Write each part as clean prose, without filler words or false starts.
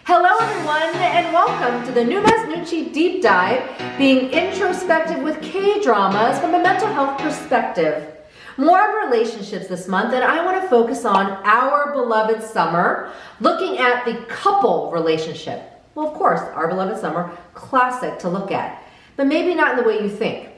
Hello everyone, and welcome to the Noonchi Deep Dive, being introspective with K-dramas from a mental health perspective. More relationships this month, and I want to focus on our beloved summer, looking at the couple relationship. Well, of course, our beloved summer, classic to look at, but maybe not in the way you think.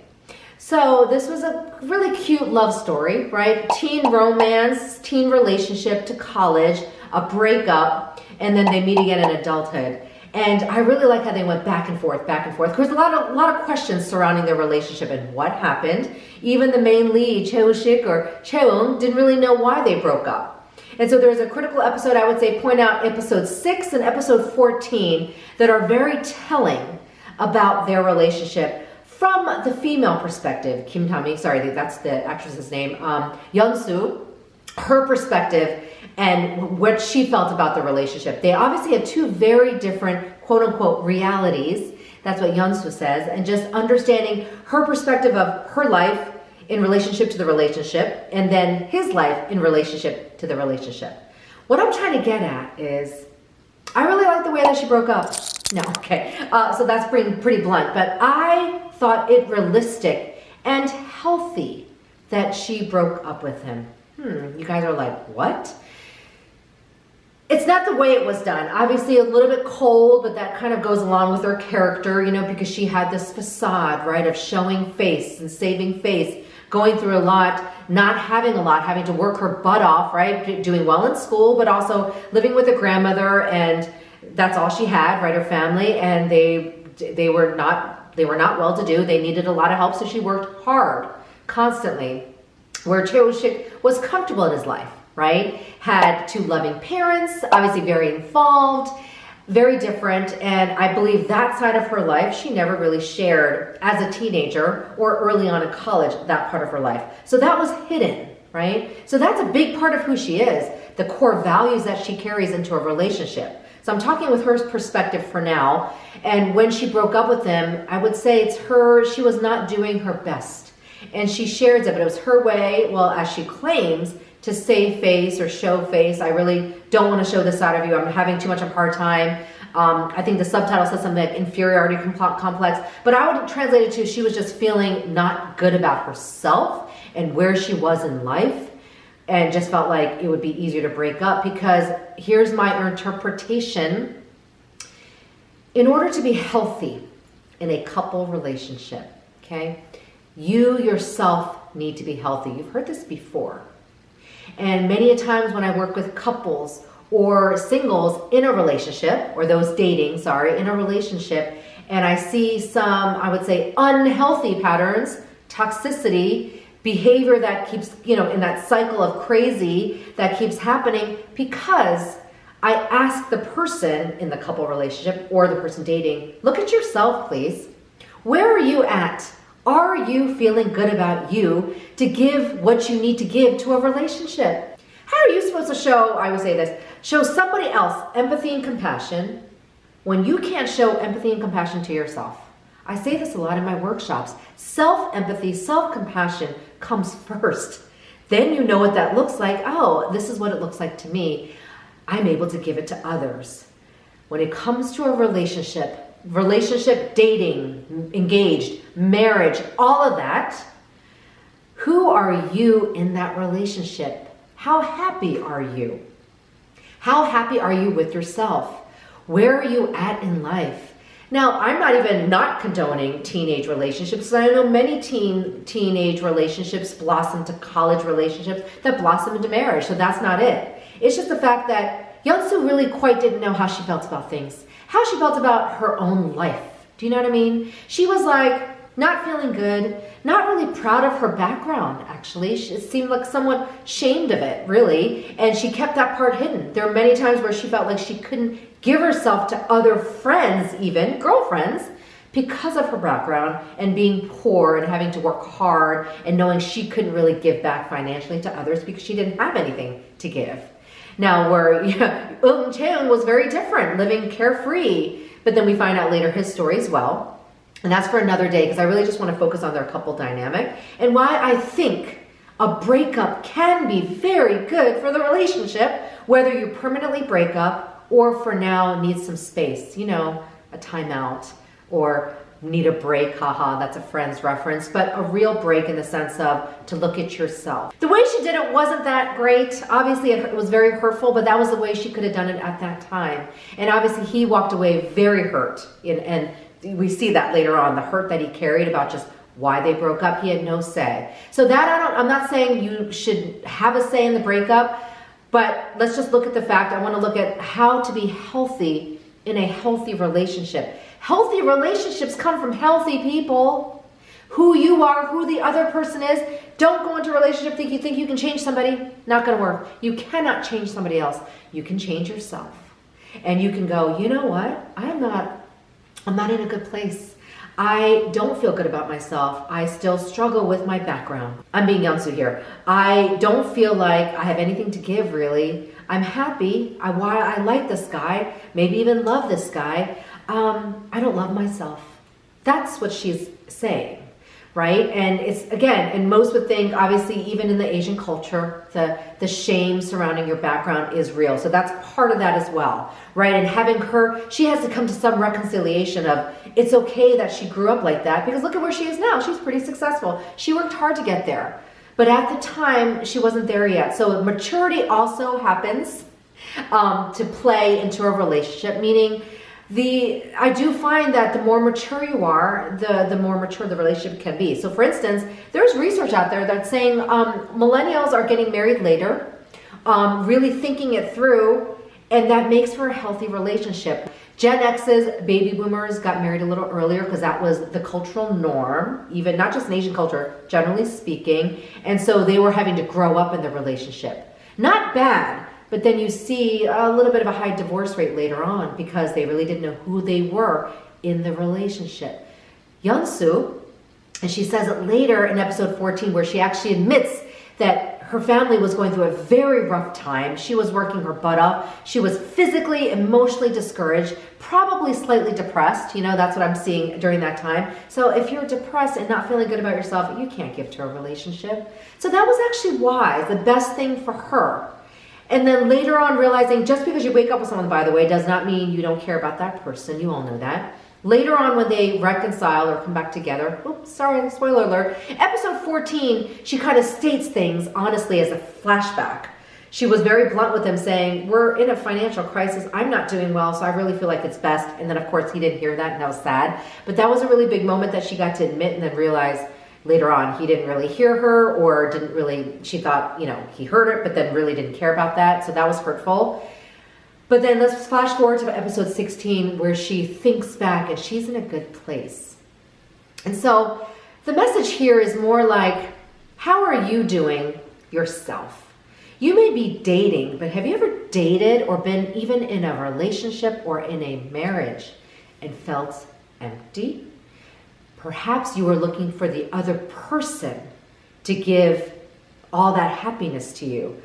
So this was a really cute love story, right? Teen romance, teen relationship to college, a breakup, and then they meet again in adulthood. And I really like how they went back and forth, back and forth. There's a lot of questions surrounding their relationship and what happened. Even the main lead, Cheo-shik or Cheung, didn't really know why they broke up. And so there's a critical episode, I would say, point out episode 6 and episode 14 that are very telling about their relationship from the female perspective. Kim Tami, sorry, that's the actress's name, Yeon-soo, her perspective, and what she felt about the relationship. They obviously had two very different, quote-unquote, realities. That's what Yeon-soo says. And just understanding her perspective of her life in relationship to the relationship, and then his life in relationship to the relationship. What I'm trying to get at is, I really like the way that she broke up. No, okay. So that's pretty blunt. But I thought it realistic and healthy that she broke up with him. You guys are like, what? It's not the way it was done. Obviously a little bit cold, but that kind of goes along with her character, you know, because she had this facade, right, of showing face and saving face, going through a lot, not having a lot, having to work her butt off, right, doing well in school, but also living with a grandmother, and that's all she had, right, her family, and they were not well-to-do. They needed a lot of help, so she worked hard, constantly, where Cheo-shik was comfortable in his life, right? Had two loving parents, obviously very involved, very different, and I believe that side of her life she never really shared as a teenager or early on in college, that part of her life. So that was hidden, right? So that's a big part of who she is, the core values that she carries into a relationship. So I'm talking with her perspective for now, and when she broke up with him, I would say it's her, she was not doing her best. And she shares it, but it was her way, well, as she claims, to save face or show face. I really don't want to show this side of you. I'm having too much of a hard time. I think the subtitle says something like inferiority complex, but I would translate it to she was just feeling not good about herself and where she was in life, and just felt like it would be easier to break up, because here's my interpretation. In order to be healthy in a couple relationship, okay, you yourself need to be healthy. You've heard this before. And many a times when I work with couples or singles in a relationship, or those dating, in a relationship, and I see some, I would say, unhealthy patterns, toxicity, behavior that keeps, in that cycle of crazy that keeps happening, because I ask the person in the couple relationship or the person dating, look at yourself, please. Where are you at? Are you feeling good about you to give what you need to give to a relationship? How are you supposed to show, I would say this, show somebody else empathy and compassion when you can't show empathy and compassion to yourself? I say this a lot in my workshops. Self-empathy, self-compassion comes first. Then you know what that looks like. Oh, this is what it looks like to me. I'm able to give it to others. When it comes to a relationship, dating, engaged, marriage, all of that, who are you in that relationship? How happy are you? How happy are you with yourself? Where are you at in life? Now, I'm not even not condoning teenage relationships. I know many teenage relationships blossom to college relationships that blossom into marriage, so that's not it. It's just the fact that Yeon-soo really quite didn't know how she felt about things, how she felt about her own life. Do you know what I mean? She was like, not feeling good, not really proud of her background, actually. It seemed like somewhat shamed of it, really, and she kept that part hidden. There were many times where she felt like she couldn't give herself to other friends, even girlfriends, because of her background and being poor and having to work hard and knowing she couldn't really give back financially to others because she didn't have anything to give. Now, where Cheung was very different, living carefree, but then we find out later his story as well. And that's for another day, because I really just want to focus on their couple dynamic and why I think a breakup can be very good for the relationship, whether you permanently break up or for now needs some space, you know, a timeout, or need a break, haha, that's a Friends reference, but a real break in the sense of to look at yourself. The way she did it wasn't that great. Obviously it was very hurtful, but that was the way she could have done it at that time. And obviously he walked away very hurt, and we see that later on, the hurt that he carried about just why they broke up. He had no say. So that I'm not saying you should have a say in the breakup, but let's just look at the fact. I want to look at how to be healthy in a healthy relationship. Healthy relationships come from healthy people. Who you are, who the other person is. Don't go into a relationship think you can change somebody. Not going to work. You cannot change somebody else. You can change yourself. And you can go, you know what? I'm not in a good place. I don't feel good about myself. I still struggle with my background. I'm being Yeonsu here. I don't feel like I have anything to give, really. I'm happy. I like this guy. Maybe even love this guy. I don't love myself. That's what she's saying, right? And it's, again, and most would think, obviously, even in the Asian culture, the shame surrounding your background is real. So that's part of that as well, right? And having her, she has to come to some reconciliation of, it's okay that she grew up like that, because look at where she is now. She's pretty successful. She worked hard to get there. But at the time, she wasn't there yet. So maturity also happens to play into a relationship, meaning I do find that the more mature you are, the more mature the relationship can be. So for instance, there's research out there that's saying millennials are getting married later, really thinking it through, and that makes for a healthy relationship. Gen X's baby boomers got married a little earlier because that was the cultural norm, even not just in Asian culture, generally speaking. And so they were having to grow up in the relationship. Not bad, but then you see a little bit of a high divorce rate later on because they really didn't know who they were in the relationship. Yeonsu, and she says it later in episode 14 where she actually admits that her family was going through a very rough time. She was working her butt off. She was physically, emotionally discouraged, probably slightly depressed. You know, that's what I'm seeing during that time. So if you're depressed and not feeling good about yourself, you can't give to a relationship. So that was actually wise, the best thing for her. And then later on realizing just because you wake up with someone, by the way, does not mean you don't care about that person. You all know that. Later on when they reconcile or come back together, oops, sorry, spoiler alert, episode 14, she kind of states things honestly as a flashback. She was very blunt with him saying, we're in a financial crisis. I'm not doing well, so I really feel like it's best. And then of course he didn't hear that and that was sad. But that was a really big moment that she got to admit and then realize later on he didn't really hear her or didn't really, she thought, you know, he heard it, but then really didn't care about that. So that was hurtful. But then let's flash forward to episode 16 where she thinks back and she's in a good place. And so the message here is more like, how are you doing yourself? You may be dating, but have you ever dated or been even in a relationship or in a marriage and felt empty? Perhaps you were looking for the other person to give all that happiness to you.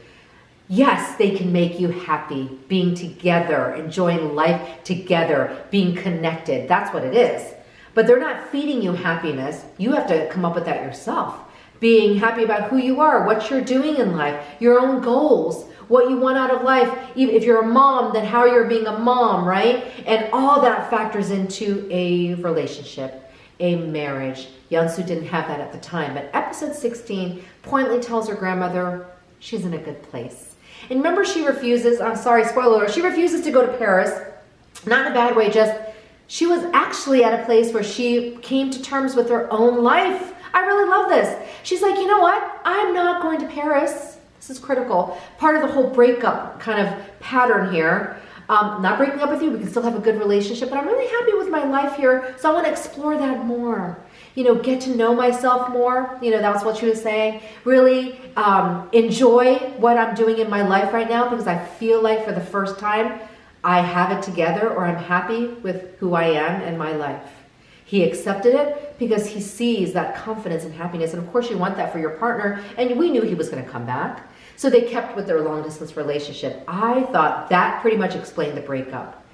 Yes, they can make you happy, being together, enjoying life together, being connected. That's what it is. But they're not feeding you happiness. You have to come up with that yourself. Being happy about who you are, what you're doing in life, your own goals, what you want out of life. Even if you're a mom, then how you're being a mom, right? And all that factors into a relationship, a marriage. Yeonsu didn't have that at the time. But episode 16 pointedly tells her grandmother she's in a good place. And remember, she refuses, I'm sorry, spoiler alert, she refuses to go to Paris. Not in a bad way, just she was actually at a place where she came to terms with her own life. I really love this. She's like, you know what? I'm not going to Paris. This is critical. Part of the whole breakup kind of pattern here. Not breaking up with you, we can still have a good relationship, but I'm really happy with my life here, so I want to explore that more. You know, get to know myself more. You know, that's what she was saying. Really enjoy what I'm doing in my life right now because I feel like for the first time I have it together or I'm happy with who I am in my life. He accepted it because he sees that confidence and happiness. And of course you want that for your partner. And we knew he was going to come back. So they kept with their long distance relationship. I thought that pretty much explained the breakup.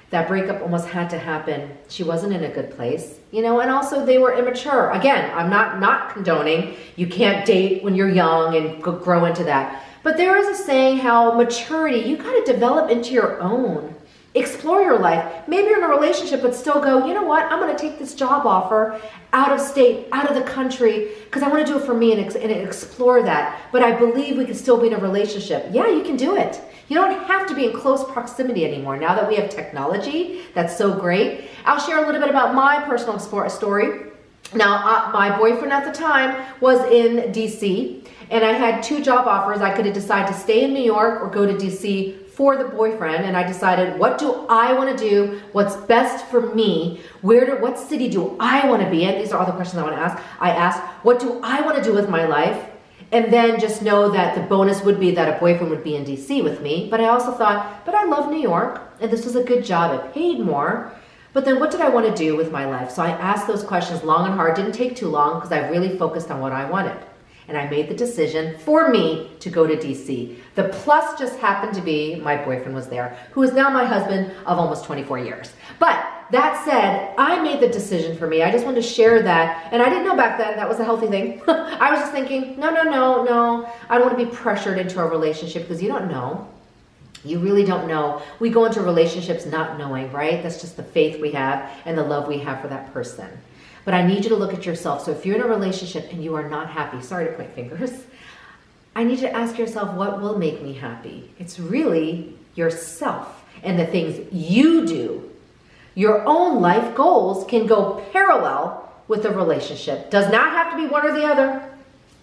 That breakup almost had to happen. She wasn't in a good place, you know, and also they were immature. Again, I'm not condoning. You can't date when you're young and grow into that. But there is a saying how maturity, you got to develop into your own. Explore your life. Maybe you're in a relationship, but still go, you know what? I'm going to take this job offer out of state, out of the country, because I want to do it for me and explore that. But I believe we can still be in a relationship. Yeah, you can do it. You don't have to be in close proximity anymore. Now that we have technology, that's so great. I'll share a little bit about my personal story. Now, my boyfriend at the time was in DC, and I had 2 job offers. I could have decided to stay in New York or go to DC for the boyfriend, and I decided, what do I want to do? What's best for me? What city do I want to be in? These are all the questions I want to ask. I asked, what do I want to do with my life? And then just know that the bonus would be that a boyfriend would be in DC with me. But I also thought, but I love New York, and this was a good job. It paid more. But then what did I want to do with my life? So I asked those questions long and hard. Didn't take too long because I really focused on what I wanted. And I made the decision for me to go to DC. The plus just happened to be my boyfriend was there, who is now my husband of almost 24 years. But that said, I made the decision for me. I just wanted to share that. And I didn't know back then that was a healthy thing. I was just thinking, no. I don't want to be pressured into a relationship because you don't know. You really don't know. We go into relationships not knowing, right? That's just the faith we have and the love we have for that person. But I need you to look at yourself. So if you're in a relationship and you are not happy, sorry to point fingers, I need you to ask yourself, what will make me happy? It's really yourself and the things you do. Your own life goals can go parallel with a relationship. Does not have to be one or the other.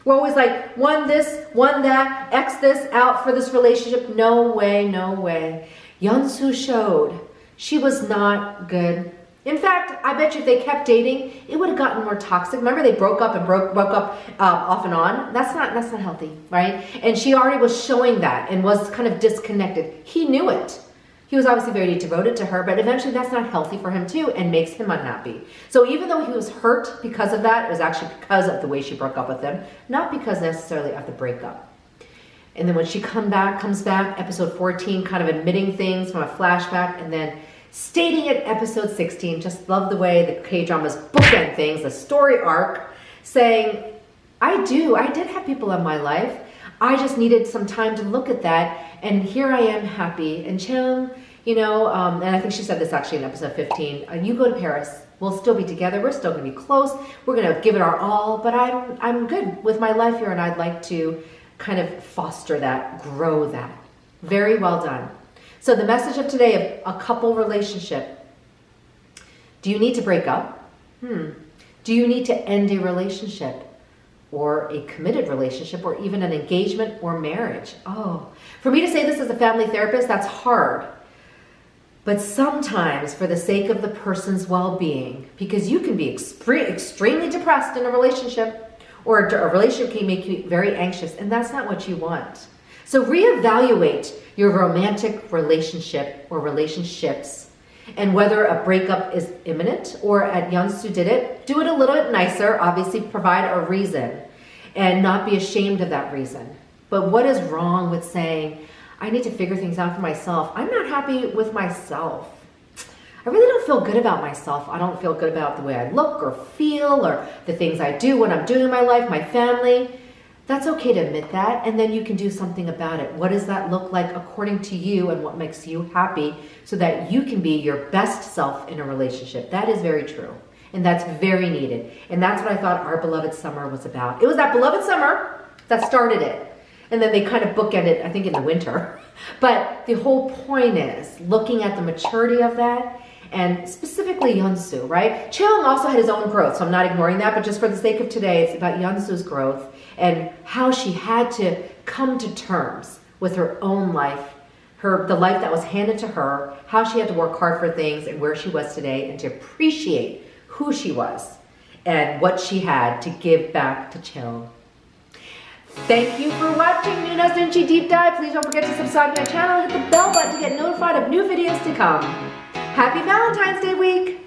We're always like, one this, one that, X this out for this relationship. No way, no way. Yeonsu showed she was not good. In fact, I bet you if they kept dating, it would have gotten more toxic. Remember, they broke up and broke up off and on. That's not healthy, right? And she already was showing that and was kind of disconnected. He knew it. He was obviously very devoted to her, but eventually that's not healthy for him too and makes him unhappy. So even though he was hurt because of that, it was actually because of the way she broke up with him, not because necessarily of the breakup. And then when she comes back, episode 14, kind of admitting things from a flashback, and then stating it, episode 16, just love the way the K-dramas bookend things, the story arc, saying, I did have people in my life. I just needed some time to look at that, and here I am happy. And Cheung, and I think she said this actually in episode 15, you go to Paris, we'll still be together, we're still gonna be close, we're gonna give it our all, but I'm good with my life here, and I'd like to kind of foster that, grow that. Very well done. So the message of today of a couple relationship, do you need to break up? Do you need to end a relationship? Or a committed relationship, or even an engagement or marriage? Oh, for me to say this as a family therapist, that's hard. But sometimes for the sake of the person's well-being, because you can be extremely depressed in a relationship, or a relationship can make you very anxious, and that's not what you want. So reevaluate your romantic relationship or relationships, and whether a breakup is imminent, or at Yeonsu did it, do it a little bit nicer, obviously provide a reason and not be ashamed of that reason. But what is wrong with saying, I need to figure things out for myself. I'm not happy with myself. I really don't feel good about myself. I don't feel good about the way I look or feel or the things I do, what I'm doing in my life, my family. That's okay to admit that, and then you can do something about it. What does that look like according to you and what makes you happy so that you can be your best self in a relationship? That is very true, and that's very needed. And that's what I thought Our Beloved Summer was about. It was that beloved summer that started it, and then they kind of bookended, I think, in the winter. But the whole point is looking at the maturity of that, and specifically Yeonsu, right? Cheung also had his own growth, so I'm not ignoring that, but just for the sake of today, it's about Yeonsu's growth and how she had to come to terms with her own life, the life that was handed to her, how she had to work hard for things and where she was today, and to appreciate who she was and what she had to give back to Cheung. Thank you for watching Noona's Noonchi Deep Dive. Please don't forget to subscribe to my channel and hit the bell button to get notified of new videos to come. Happy Valentine's Day week!